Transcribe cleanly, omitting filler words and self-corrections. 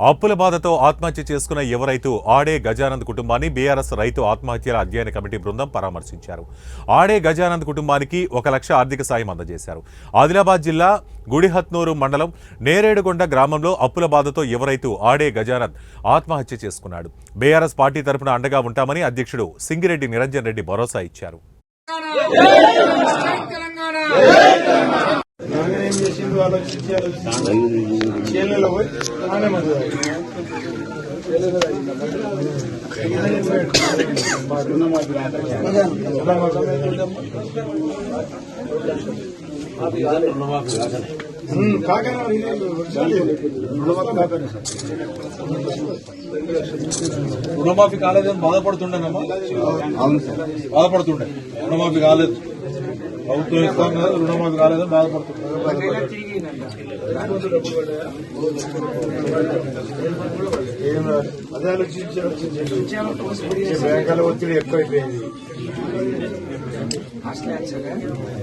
అప్పుల బాధతో ఆత్మహత్య చేసుకున్న యువ రైతు ఆడే గజానంద్ కుటుంబాన్ని బీఆర్ఎస్ రైతు ఆత్మహత్యల అధ్యయన కమిటీ బృందం పరామర్శించారు. ఆడే గజానంద్ కుటుంబానికి 1 లక్ష ఆర్థిక సాయం అందజేశారు. ఆదిలాబాద్ జిల్లా గుడిహత్నూరు మండలం నేరేడుగొండ గ్రామంలో అప్పుల బాధతో యువ రైతు ఆడే గజానంద్ ఆత్మహత్య చేసుకున్నాడు. బీఆర్ఎస్ పార్టీ తరపున అండగా ఉంటామని అధ్యక్షుడు సింగిరెడ్డి నిరంజన్ రెడ్డి భరోసా ఇచ్చారు. రుణమాఫీ కాలేదని బాధపడుతుండేనమ్మా, బాధపడుతుండే రుణమాఫీ కాలేదు, ప్రభుత్వం ఇస్తాం కదా, రుణమాఫీ కాలేదని బాధపడుతుండే. అదే ఆలోచించారు, బ్యాంకుల ఒత్తిడి ఎక్కువైపోయింది.